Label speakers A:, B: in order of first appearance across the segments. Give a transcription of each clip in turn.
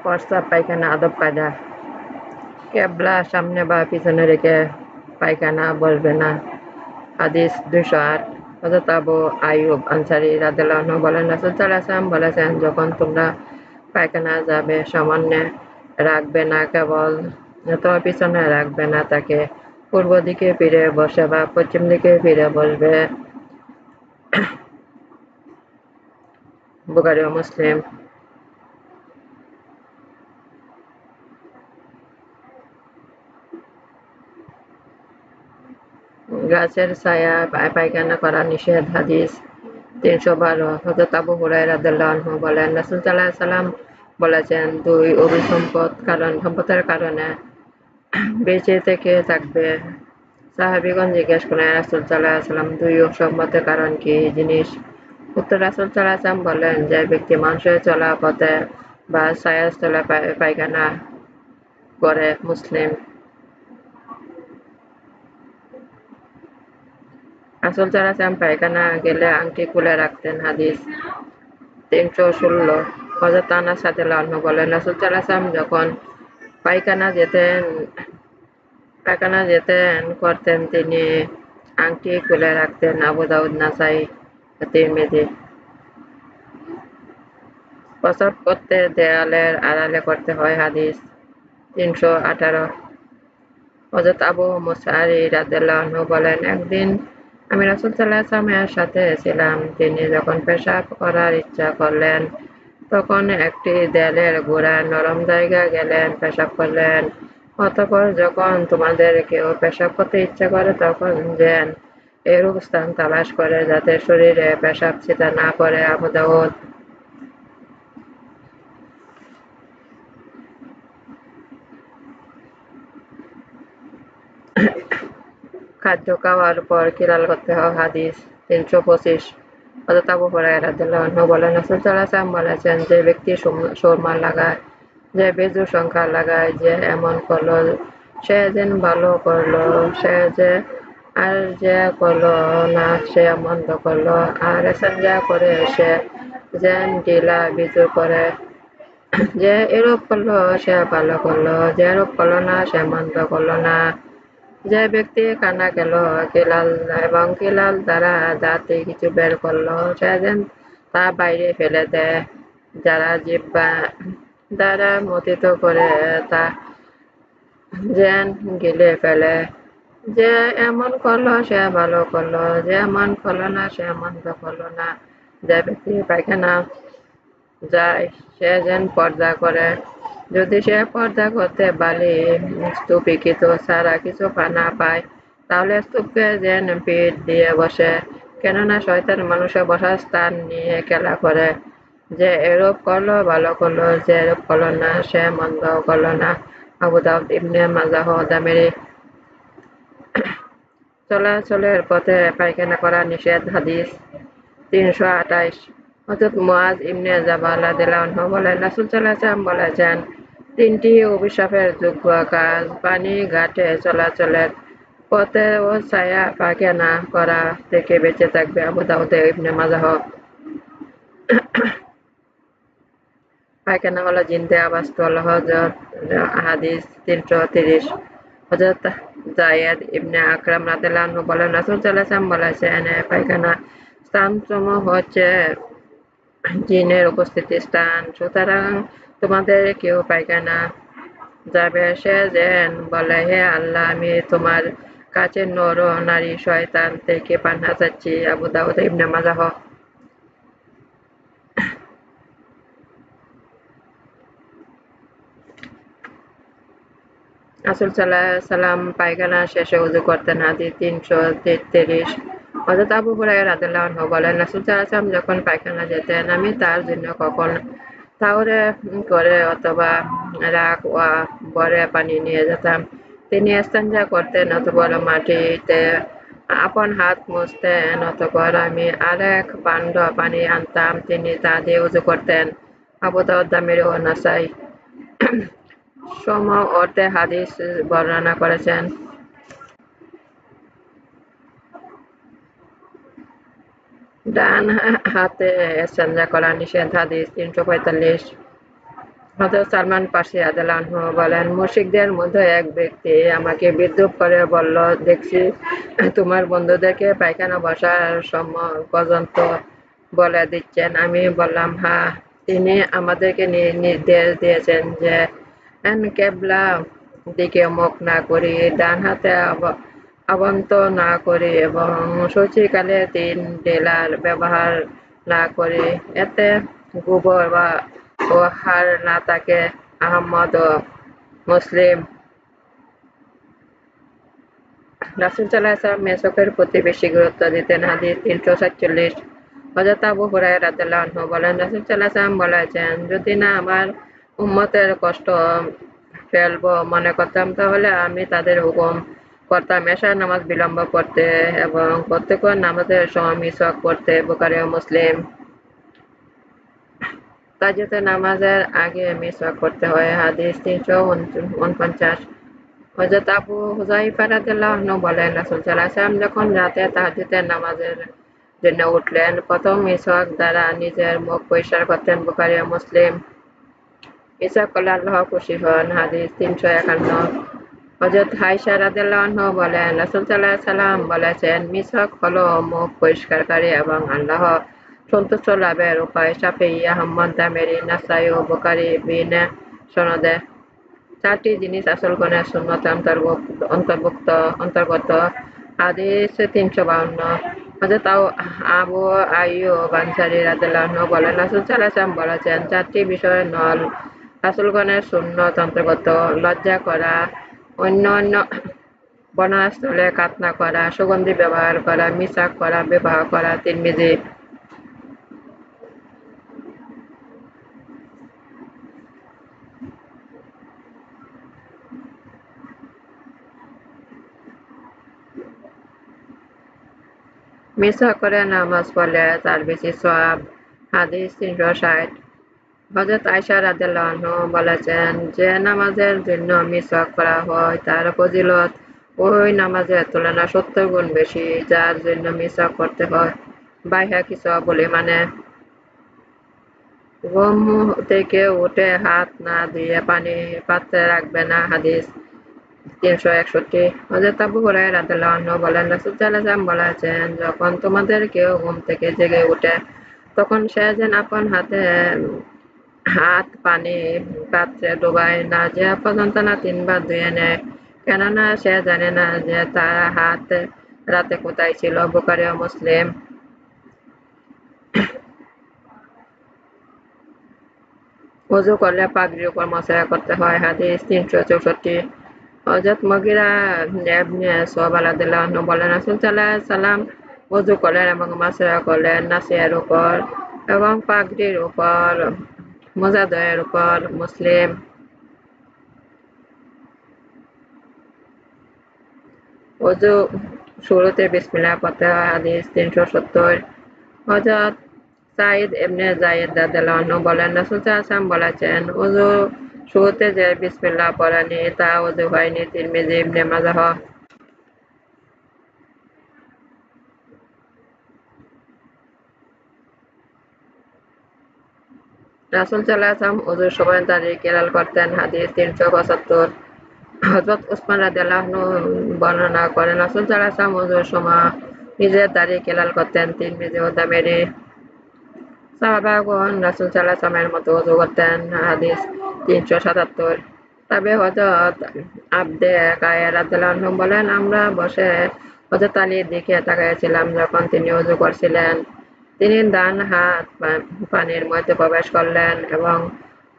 A: প্রস্রাব পায়খানা আদব কায়দা কেবলা সামনে বা পিছনে রেখে পায়খানা বসবে না। হাদিস 208 হযরত আবু আইয়ুব আনসারী রাদিয়াল্লাহু আনহু বলেন, রাসূল সাল্লাল্লাহু আলাইহি ওয়াসাল্লাম বলেছেন, যখন তোমরা পায়খানা যাবে সামনে রাখবে না কেবল অথবা পিছনে রাখবে না তাকে পূর্ব দিকে ফিরে বসে বা পশ্চিম দিকে ফিরে বসবে। বুখারী ও মুসলিম। গাছের ছায়া পায়খানা করা নিষেধ। হাদিস 312 হযরত আবু হুরায়রা রাদিয়াল্লাহু আনহু বলেন, রাসূল সাল্লাল্লাহু আলাইহি ওয়াসাল্লাম বলেছেন, দুই সম্পদের কারণে বেঁচে থেকে থাকবে। সাহাবীগণ জিজ্ঞেস করেন, রাসূল সাল্লাল্লাহু আলাইহি ওয়াসাল্লাম, দুই সম্পদের কারণ কি জিনিস? উত্তর রাসূল সাল্লাল্লাহু আলাইহি ওয়াসাল্লাম বললেন, যে ব্যক্তি মানুষের চলা পথে বা ছায়াস্থলে পায়খানা করে। মুসলিম। রাসূল সাল্লাল্লাহু আলাইহি ওয়াসাল্লাম পায়খানা গেলে আংটি খুলে রাখতেন। হাদিস 316 হযরত আনাস রাদিয়াল্লাহু আনহু বলেন, রাসূল সাল্লাল্লাহু আলাইহি ওয়াসাল্লাম যখন পায়খানা যেতেন করতেন তিনি আংটি খুলে রাখতেন। আবু দাউদ, নাসাই, তিরমিজি। প্রস্রাব করতে দেয়ালের আড়ালে করতে হয়। হাদিস 318 হযরত আবু মুসা রাদিয়াল্লাহু আনহু বলেন, একদিন আমি রাসূল সাল্লাল্লাহু আলাইহি ওয়াসাল্লামের সাথে ছিলাম। তিনি যখন পেশাব করার ইচ্ছা করলেন তখন একটি দেয়ালের গোড়ার নরম জায়গায় গেলেন, পেশাব করলেন। অতঃপর যখন তোমাদের কেউ পেশাব করতে ইচ্ছা করে তখন যেন এরূপ স্থান তালাশ করে যাতে শরীরে পেশাব ছিটা না পড়ে। আবু দাউদ। খাদ্য খাওয়ার পর খিলাল করতে হয়। হাদিস 325 হযরত আবু হুরায়রা রাদিয়াল্লাহু আনহু বলেন, রাসূল সাল্লাল্লাহু আলাইহি ওয়াসাল্লাম বলেছেন, যে ব্যক্তি সুরমা লাগায়, যে বেজুর সংখ্যা লাগায়, যে এমন করলো সে যেন ভালো করলো, আর যে করলো না সে মন্দ করলো, আর এসেঞ্জা করে সে যেন ঢিলা বিজু করে। যে এরূপ করলো সে ভালো করলো, যে এরূপ করলো না সে মন্দ করলো না। যে ব্যক্তি কানা গেল এবং খিলাল দ্বারা দাঁতে কিছু বের করলো সে যেন তা বাইরে ফেলে দেয়। যারা জিহ্বা দ্বারা মথিত করে তা যেন গিলে ফেলে। যে এমন করলো সে ভালো করলো, যে এমন করলো না সে মন্দ করলো না। যে ব্যক্তি পায়খানা যায় সে যেন পর্দা করে। যদি সে পর্দা করতে বালি স্তূপীকৃত ছাড়া কিছু না পায় তাহলে স্তূপকে যেন পিঠ দিয়ে বসে, কেননা শয়তান মানুষের বসার স্থান নিয়ে খেলা করে। যে এরূপ করলো ভালো করলো, যে এরূপ করলো না সে মন্দ করলো না। আবু দাউদ, ইবনে মাজাহ, দামেরি। চলাচলের পথে পায়খানা করা নিষেধ। হাদিস 328 হযরত মুআজ ইবনে জাবাল রাদিয়াল্লাহু আনহু বলেন, রাসূল সাল্লাল্লাহু আলাইহি ওয়াসাল্লাম বলেছেন, তিনটি অভিশাপের যোগ্য কাজ পানি ঘাটে চলাচলের পথে ও ছায়া পায়খানা করা থেকে বেঁচে থাকবে। আবু দাউদ, ইবনে মাজাহ। পায়খানা হলো জিনদের আবাসস্থল। হাদিস 330 হযরত যায়েদ ইবনে আকরাম রাদিয়াল্লাহু আনহু বলেন, রাসূল সাল্লাল্লাহু আলাইহি ওয়াসাল্লাম বলেছেন, পায়খানা স্থানসমূহ হচ্ছে জিনের উপস্থিতি স্থান। সুতরাং তোমাদের কেউ পায়খানা যাবে সে যেন বলে, হে আল্লাহ, আমি তোমার কাছে নর নারী শয়তান থেকে পানাহ চাচ্ছি। আবু দাউদ, ইবনে মাজাহ। রাসূল সাল্লাল্লাহু আলাইহি ওয়াসাল্লাম পায়খানা শেষে ওযু করতেন। হাদিস 333 হযরত আবু হুরায়রা রাদিয়াল্লাহু আনহু বলেন, রাসূল সাল্লাল্লাহু আলাইহি ওয়াসাল্লাম যখন পায়খানা যেতেন আমি তার জন্য কখন তাওরে করে অথবা রাখ ওয়া ভরে পানি নিয়ে যেতাম। তিনি ইস্তেঞ্জা করতেন অতঃপর মাটিতে আপন হাত মুছতেন, অতঃপর আমি আরেক ভাণ্ড পানি আনতাম, তিনি তা দিয়ে ওযু করতেন। আবু দাউদ, দামেরি ও নাসাই সম অর্থে হাদিস বর্ণনা করেছেন। ডান হাতে ইস্তেঞ্জা করা নিষেধ। হাদিস 345 হযরত সালমান ফার্সী রাদিয়াল্লাহু আনহু বলেন, মুশরিকদের মধ্যে এক ব্যক্তি আমাকে বিদ্রূপ করে বলল, দেখছি তোমার বন্ধুদেরকে পায়খানা বসার সময় পর্যন্ত বলে দিচ্ছেন। আমি বললাম, হ্যাঁ, তিনি আমাদেরকে নির্দেশ দিয়েছেন যে কেবলা দিকে মুখ না করি, ডান হাতে আবন্ত না করি এবং সূচিকালে ৩ ডেলার ব্যবহার না করি, এতে গোবর ও হাড় না থাকে। আহমদ ও মুসলিম। রাসূল সাল্লাল্লাহু আলাইহি ওয়াসাল্লাম মেসকের প্রতি বেশি গুরুত্ব দিতেন। হাদিস ৩৪৭। হযরত আবু হুরায়রা রাদিয়াল্লাহু আনহু বলেন, রাসূল সাল্লাল্লাহু আলাইহি ওয়াসাল্লাম বলেছেন, যদি না আমার উম্মতের কষ্ট ফেলব মনে করতাম তাহলে আমি তাদের হুকুম করতাম এশার নামাজ বিলম্ব করতে এবং প্রত্যেক নামাজের সময় মিসওয়াক করতে। বুখারী ও মুসলিম। তাহাজ্জুদের নামাজের আগে মিসওয়াক করতে হয়। হাদিস ৩৪৯। হযরত আবু হুযায়ফা রাদিয়াল্লাহু আনহু বলেন, রাসূল সাল্লাল্লাহু আলাইহি ওয়াসাল্লাম যখন রাতে তাহাজ্জুদের নামাজের জন্য উঠলেন, প্রথম মিসওয়াক দ্বারা নিজের মুখ পরিষ্কার করতেন। বুখারী ও মুসলিম। মিসওয়াক করলে আল্লাহ খুশি হন। হাদিস ৩৫১। হযরত আয়েশা রাদিয়াল্লাহু আনহা বলেন, রাসূল সাল্লাল্লাহু আলাইহি ওয়াসাল্লাম বলেছেন, মিসওয়াক হলো মুখ পরিষ্কারকারী এবং আল্লাহ সন্তুষ্ট লাভের উপায়। শাফিঈ, আহমদ, দামেরী, নাসাঈ ও বুখারী ভিন্ন সনদে। ৪টি জিনিস রাসূলগণের সুন্নতে অন্তর্গত। হাদিস ৩৫২। হযরত আবু আইয়ুব আনসারী রাদিয়াল্লাহু আনহু বলেন, রাসূল সাল্লাল্লাহু আলাইহি ওয়াসাল্লাম বলেছেন, ৪টি বিষয় নল রাসূলগণের সুন্নত অন্তর্গত: লজ্জা করা, অন্য বর্ণনাস্থলে খাতনা করা, সুগন্ধি ব্যবহার করা, মিসওয়াক করা, বিবাহ করা। তিরমিজি। মিসওয়াক করে নামাজ পড়লে তার বেশি সওয়াব। হাদিস ৩৬০। হযরত আয়েশা রাদিয়াল্লাহু আনহা বলেছেন, যে নামাজের জন্য মিসওয়াক করা হয় তার ফজিলত ওই নামাজের তুলনায় ৭০ গুণ বেশি যার জন্য মিসওয়াক করতে হয়। বাইহাকী সওয়াবুল ঈমানে। ঘুম থেকে উঠে হাত না ধুয়ে পানি পাত্রে রাখবে না। হাদিস ৩৬১। হযরত আবু হুরায়রা রাদিয়াল্লাহু আনহু বলেন, রাসূল সাল্লাল্লাহু আলাইহি ওয়াসাল্লাম বলেছেন, যখন তোমাদের কেউ ঘুম থেকে জেগে ওঠে তখন সে যেন আপন হাত পানি পাত্রে ডুবায় না যাওয়া পর্যন্ত না ৩ বার ধুয়ে নেয়, কেননা সে জানে না যে তার হাত রাতে কোথায় ছিল। বুখারী ও মুসলিম। ওযু করলে পাগড়ির উপর মশায়া করতে হয়। হাদিস ৩৬৪। হযরত মুগীরা ইবনে শুআবা রাদিয়াল্লাহু আনহু বলেন, রাসূল সাল্লাল্লাহু আলাইহি ওয়াসাল্লাম ওযু করলেন এবং মশায়া করলেন নাসিয়ার উপর এবং পাগড়ির উপর, মোজাদ্বয়ের উপর। মুসলিম। ওযু শুরুতে বিসমিল্লাহ পড়তে হয়। হাদিস ৩৭০। হযরত সাঈদ ইবনে যায়েদ রাদিয়াল্লাহু আনহু বলেন, রাসূল সাল্লাল্লাহু আলাইহি ওয়াসাল্লাম বলেছেন, ওযু শুরুতে যে বিসমিল্লাহ পড়েনি তা ওযু হয়নি। তিরমিজি, ইবনে মাজাহ। রাসূল সাল্লাল্লাহু আলাইহি ওয়াসাল্লাম ওযুর সময় দাড়ি খেলাল করতেন। হাদিস ৩৭৫। হযরত উসমান রাদিয়াল্লাহু আনহু বর্ণনা করেন, রাসূল সাল্লাল্লাহু আলাইহি ওয়াসাল্লাম ওযুর সময় নিজের দাড়ি খেলাল করতেন। তিরমিজি ও দামেরী। সাহাবাগণ রাসূল সাল্লাল্লাহু আলাইহি ওয়াসাল্লামের মতো ওযু করতেন। হাদিস ৩৭৭। তবে হযরত আবদে কায়েস রাদিয়াল্লাহু আনহু বলেন, আমরা বসে হযরত আলীর দিকে তাকিয়েছিলাম যখন তিনি ওযু করছিলেন। তিনি ডান হাত পানির মধ্যে প্রবেশ করলেন এবং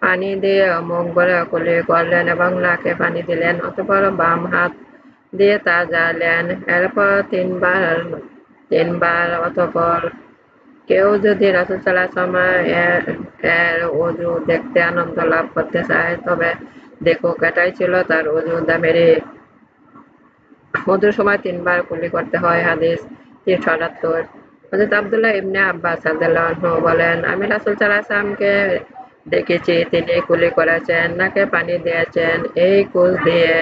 A: পানি দিয়ে মুখ ভরে কুলি করলেন এবং নাকে পানি দিলেন, অতঃপর বাম হাত দিয়ে তা ঝাড়লেন, এরপর ৩ বার। অতঃপর কেউ যদি রাসূল সাল্লাল্লাহু আলাইহি ওয়াসাল্লাম এর ওযু দেখতে আনন্দ লাভ করতে চায় তবে দেখুক, এটাই ছিল তার ওযু। দামেরী। ওযুর সময় ৩ বার কুলি করতে হয়। হাদিস ৩৭৮। হযরত আব্দুল্লাহ ইবনে আব্বাস রাদিয়াল্লাহু আনহু বলেন, আমি রাসূল সাল্লাল্লাহু আলাইহি ওয়াসাল্লামকে দেখেছি, তিনি কুলি করেছেন, নাকে পানি দিয়েছেন, এই কুল দিয়ে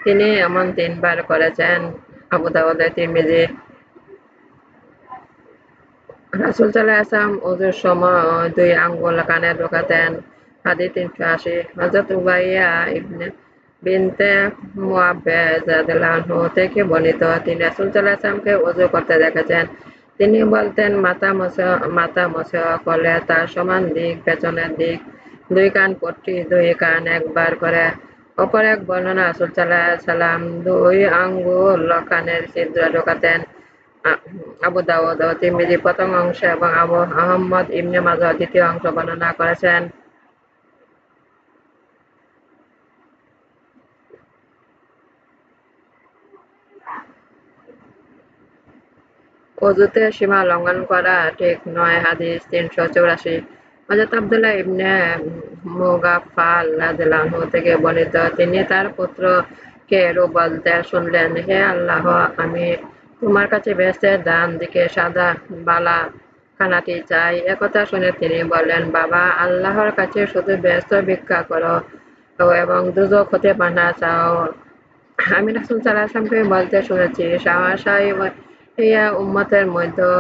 A: তিনি এমন ৩ বার করেছেন। আবু দাউদ, তিরমিজি। রাসূল সাল্লাল্লাহু আলাইহি ওয়াসাল্লাম ওযুর সময় ২ আঙ্গুল কানে ঢোকাতেন। হাদিস 380। হযরত উবাইয়া ইবনে বিনতে মুআব্বিদ রাদিয়াল্লাহু আনহু থেকে বর্ণিত, তিনি রাসূল সাল্লাল্লাহু আলাইহি ওয়াসাল্লামকে ওযু করতে দেখেছেন। তিনি বলতেন, মাথা মসহ করলে তার সমান দিক, পেছনের দিক, 2 কান পট্টি, 2 কান একবার করে। অপর এক বর্ণনা রাসূল সাল্লাল্লাহু আলাইহি ওয়াসাল্লাম 2 আঙ্গুল কানের ছিদ্রে ঢোকাতেন। আবু দাউদ ও তিরমিজি প্রথম অংশ এবং আহমদ ইবনে মাজাহ দ্বিতীয় অংশ বর্ণনা করেছেন। অজুতে সীমা লঙ্ঘন করা ঠিক নয়। হাদিস 384। হযরত আব্দুল্লাহ ইবনে মুগাফফাল রাদিয়াল্লাহু আনহু থেকে বর্ণিত, তিনি তার পুত্রকে এরূপ বলতে শুনলেন, হে আল্লাহ, আমি তোমার কাছে বেহেশতের ডান দিকে সাদা বালা খানাটি চাই। একথা শুনে তিনি বললেন, বাবা, আল্লাহর কাছে শুধু বেহেশত ভিক্ষা করো এবং দোজখ হতে পানাহ চাও। আমি রাসূল সাল্লাল্লাহু আলাইহি ওয়াসাল্লামকে বলতে শুনেছি, সাইয়া উম্মতের মধ্যে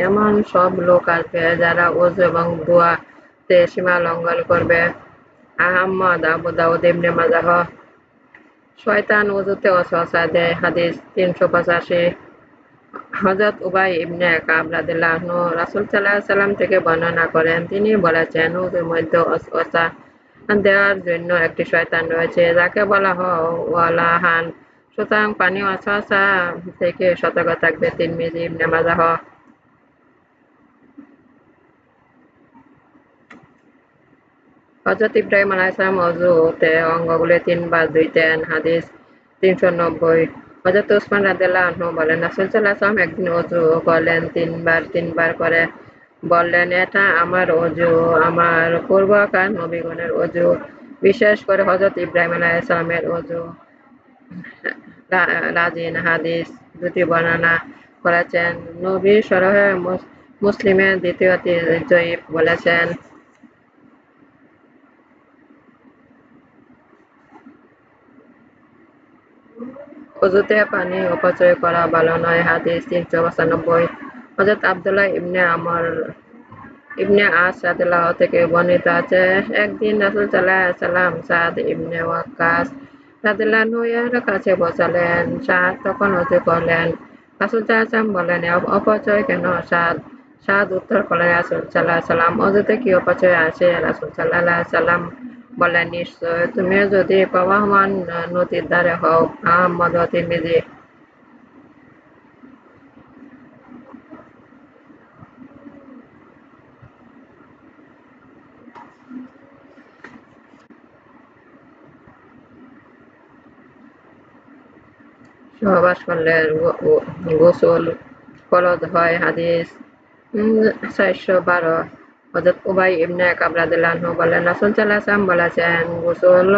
A: এমন সব লোক আসবে যারা ওযু এবং দোয়াতে সীমা লঙ্ঘন করবে। আহমদ, আবু দাউদ, ইবনে মাজাহ। শয়তান ওযুতে ওয়াসওয়াসা দেয়। হাদিস 385। হযরত উবাই ইবনে কাব রাদিয়াল্লাহু আনহু রাসূল সাল্লাল্লাহু আলাইহি ওয়াসাল্লাম থেকে বর্ণনা করেন, তিনি বলেছেন, ওযুর মধ্যে ওয়াসওয়াসা দেওয়ার জন্য একটি শয়তান রয়েছে, যাকে বলা হয় ওয়ালাহান। সুতরাং পানি ওয়াসওয়াসা থেকে সতর্ক থাকবে। তিরমিজি, ইবনে মাজাহ। হযরত ইব্রাহিম আলাইহিস সালাম ওযুতে অঙ্গগুলি 3 বার ধুইতেন। হাদিস 390। হযরত উসমান রাদিয়াল্লাহু আনহু বলেন, রাসূল সাল্লাল্লাহু আলাইহি ওয়াসাল্লাম একদিন ওযু করলেন 3 বার করে। বললেন, এটা আমার ওযু, আমার পূর্বকার নবীগণের ওযু, বিশেষ করে হযরত ইব্রাহিম আলাইহিস সালামের ওযু। রাজিন হাদিস 2টি বর্ণনা করেছেন। নবী সরহে মুসলিমের দ্বিতীয়টি জয়ীফ বলেছেন। অজুতে পানি অপচয় করা ভালো নয়। হাদিস 395। হযরত আব্দুল্লাহ ইবনে আস রাদিয়াল্লাহু থেকে বর্ণিত আছে, একদিন রাসূল সাল্লাল্লাহু আলাইহি ওয়াসাল্লাম সাদ ইবনে ওয়াক্কাস রাদিয়াল্লাহু আনহু এর কাছে বসালেন। সাদ তখন ওযু করলেন। রাসূল সাল্লাল্লাহু আলাইহি ওয়াসাল্লাম বললেন, অপচয় কেন সাদ? সাদ উত্তর করলেন, রাসূল সাল্লাল্লাহু আলাইহি ওয়াসাল্লাম, অজুতে কি অপচয় আছে? রাসূল সাল্লাল্লাহু আলাইহি ওয়াসাল্লাম বললেন, নিশ্চয়, তুমি যদি প্রবাহমান নদীর ধারে হও। আহমদ ও তিরমিজি। সহবাস করলে গোসল ফরজ হয়। হাদিস 412। হযরত উবাই ইবনে কাব রাদিয়াল্লাহু আনহু বলেন, রাসূল সাল্লাল্লাহু আলাইহি ওয়াসাল্লাম বলেছেন, গোসল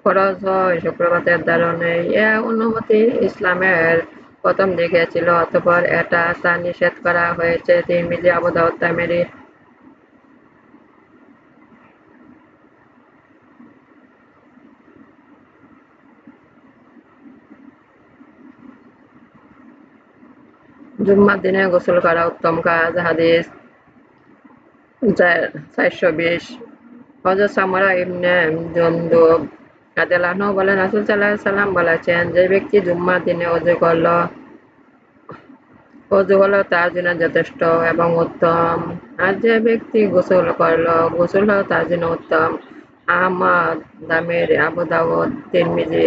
A: ফরজ হয় শুক্রবারের ধারণে। এ অনুমতি ইসলামের প্রথম দিকে ছিল, অতঃপর এটা তা নিষেধ করা হয়েছে। তিরমিজি, আবু দাউদ, তারমিজি। জুম্মার দিনে গোসল করা উত্তম কাজ। হাদিস 420। হযরত সামারা ইবনে জুনদুব রাদিয়াল্লাহু আনহু বলেন, রাসূল সাল্লাল্লাহু আলাইহি ওয়াসাল্লাম বলেছেন, যে ব্যক্তি জুম্মার দিনে ওযু হলো তার জন্য যথেষ্ট এবং উত্তম, আর যে ব্যক্তি গোসল করলো, গোসল হলো তার জন্য উত্তম। আহমদ, দামেরি, আবু দাউদ, তিরমিজি,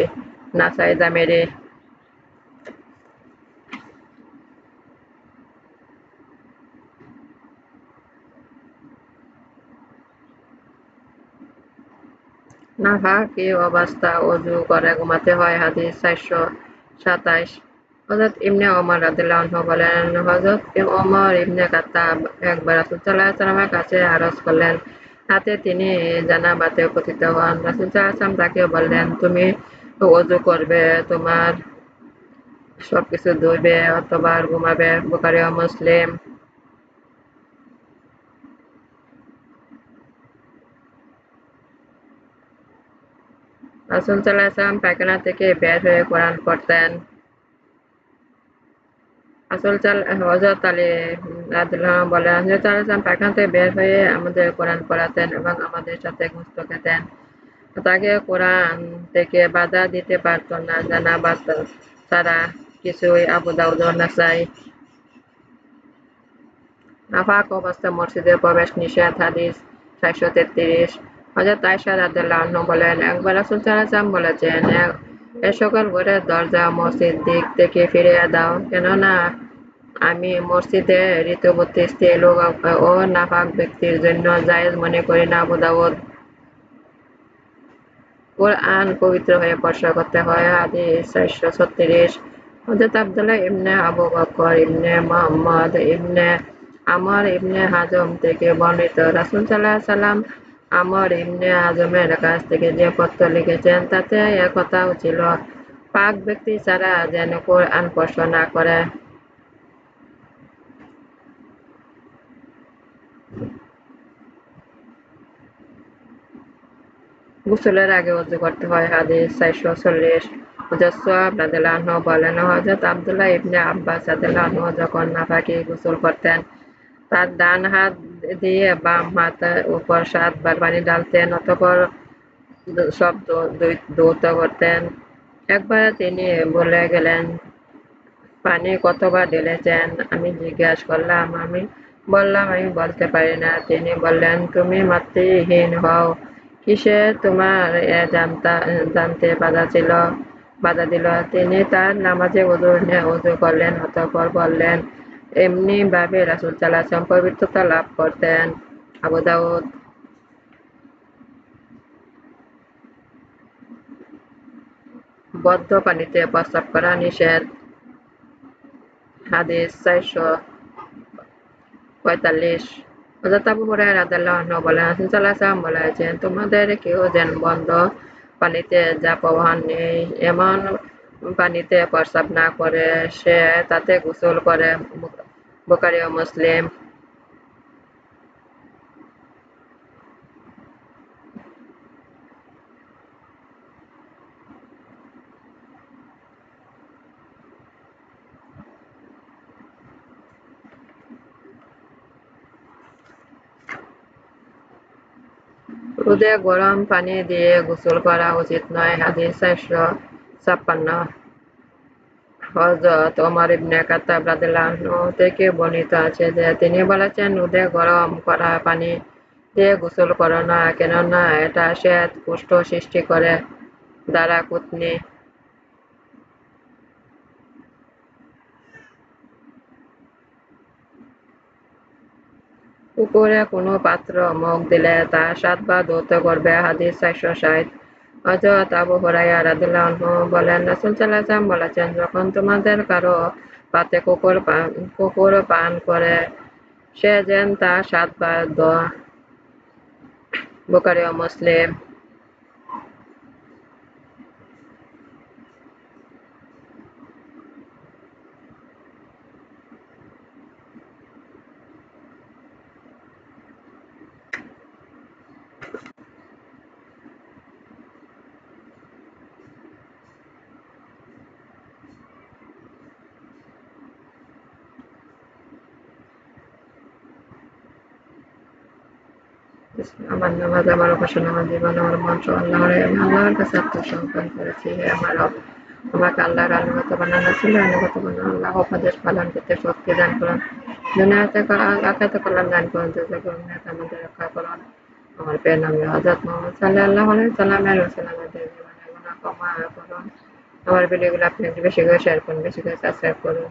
A: নাসাই, দামেরি। নাফাকি অবস্থা ওযু করে ঘুমাতে হয়। হাদিস 427। হযরত ইবনে ওমর রাদিয়াল্লাহু আনহু বলেন, হযরত ওমর ইবনে খাত্তাব একবার রাসূল সাল্লাল্লাহু আলাইহি ওয়াসাল্লামের কাছে আরজ করলেন, তাতে তিনি জানাবাতে পতিত হন। রাসূল সাল্লাল্লাহু আলাইহি ওয়াসাল্লাম তাকে বললেন, তুমি ওযু করবে, তোমার সবকিছু ধুইবে, অতঃপর ঘুমাবে। বুখারী ও মুসলিম। রাসূল সাল্লাল্লাহু আলাইহি ওয়াসাল্লাম পায়খানা থেকে বের হয়ে কোরআন পড়তেন। আসল চাল হযরত আলী রাদিয়াল্লাহু আনহু বলেন, হযরত সাল্লাল্লাহু পায়খানা থেকে বের হয়ে আমাদের কোরআন পড়াতেন এবং আমাদের সাথে গোশত খেতেন। তাকে কোরআন থেকে বাধা দিতে পারত না জানাবাত ছাড়া কিছুই। আবু দাউদ ও নাসাই। নাপাক অবস্থায় মসজিদে প্রবেশ নিষেধ। হাদিস ৪৩৩। হযরত আয়েশা রাদিয়াল্লাহু আনহা বলেন, একবার রাসূল সাল্লাল্লাহু আলাইহি ওয়াসাল্লাম বলেছেন, এ সকল ঘরের দরজা মসজিদ দিক থেকে ফিরিয়ে দাও, কেননা আমি মসজিদে ঋতুবতী স্ত্রীলোক ও নাপাক ব্যক্তির জন্য জায়েজ মনে করি না। আবু দাউদ। কোরআন পবিত্র হয়ে স্পর্শ করতে হয়। হাদিস ৪৩৬। হযরত আব্দুল্লাহ ইবনে আবু বকর ইবনে মুহাম্মদ ইবনে আমর ইবনে হাজম থেকে বর্ণিত, রাসূল সাল্লাল্লাহু আলাইহি ওয়াসাল্লাম আমর ইবনে হাজমের কাছ থেকে যে পত্র লিখেছেন তাতে একথাও ছিল, পাক ব্যক্তি ছাড়া যেন কোরআন স্পর্শ না করে। গোসলের আগে ওযু করতে হয়। হাদিস ৪৪০। হযরত সুহাব রাদিয়াল্লাহু আনহু বলেন, হযরত আব্দুল্লাহ ইবনে আব্বাস রাদিয়াল্লাহু আনহু যখন নাপাকি গোসল করতেন, তার ডান হাত দিয়ে বাম হাতের উপর ৭ বার পানি ঢালতেন, অতঃপর সব ধৌত করতেন। একবার তিনি বলে গেলেন, পানি কতবার ঢেলেছেন? আমি জিজ্ঞাসা করলাম, আমি বললাম, আমি বলতে পারি না। তিনি বললেন, তুমি মাতৃহীন হও, কিসে তোমার এ জানতে বাধা দিল? তিনি তার নামাজে ওযু করলেন, অতঃপর বললেন, এমনি ভাবে রাসূল সাল্লাল্লাহু আলাইহি ওয়াসাল্লাম পবিত্রতা লাভ করতেন। আবু দাউদ। বদ্ধ পানিতে প্রস্রাব করা নিষেধ। হাদিস ৪৪৫। হযরত আবু হুরায়রা রাদিয়াল্লাহু আনহু বলেন, রাসূল সাল্লাল্লাহু আলাইহি ওয়াসাল্লাম বলেছেন, তোমাদের কেউ যেন বন্ধ পানিতে যা প্রবাহ নেই এমন পানিতে প্রস্রাব না করে সে তাতে গোসল করে। বুখারী ও মুসলিম। রোদে গরম পানি দিয়ে গোসল করা উচিত নয়। হাদিস ৪৫৬। হযরত ওমর ইবনে খাত্তাব রাদিয়াল্লাহু আনহু থেকে বর্ণিত আছে যে তিনি বলেছেন, রোদে গরম করা পানি দিয়ে গোসল করো না, কেননা এটা শ্বেত কুষ্ঠ সৃষ্টি করে। দারাকুতনি। পুকুরে কোনো পাত্র মুখ দিলে তা ৭ বার ধৌত করবে। হাদিস ৪৬০। হযরত আবু হুরায়রা রাদিয়াল্লাহু আনহু বলেন, রাসূল সাল্লাল্লাহু আলাইহি ওয়াসাল্লাম বলেছেন, যখন তোমাদের কারো পাতে কুকুর পান করে সে যেন তা ৭ বার ধোয়। বুখারী ও মুসলিম। আমার নামাজ আমার উপাসনা, আমার জীবন, আমার মন সব আল্লাহর। আমি আল্লাহর কাছে আত্মসমর্পণ করেছি। হে আমার রব, আমাকে আল্লাহর আনুগত্য বানানো ছিল, আনুগত্য বানানো। আল্লাহ উপদেশ পালন করতে শক্তি দান করুন, দুনিয়াতে আখিরাতে কল্যাণ দান করুন, দুর্যোগ আমাদের রক্ষা করুন। আমার প্রিয় নবী হযরত মুহাম্মদ সাল্লাল্লাহু আলাইহি ওয়াসাল্লামের জীবনের গুনাহ ক্ষমা করুন। আমার ভিডিওগুলো আপনি বেশি করে শেয়ার করুন, বেশি করে সাবস্ক্রাইব করুন।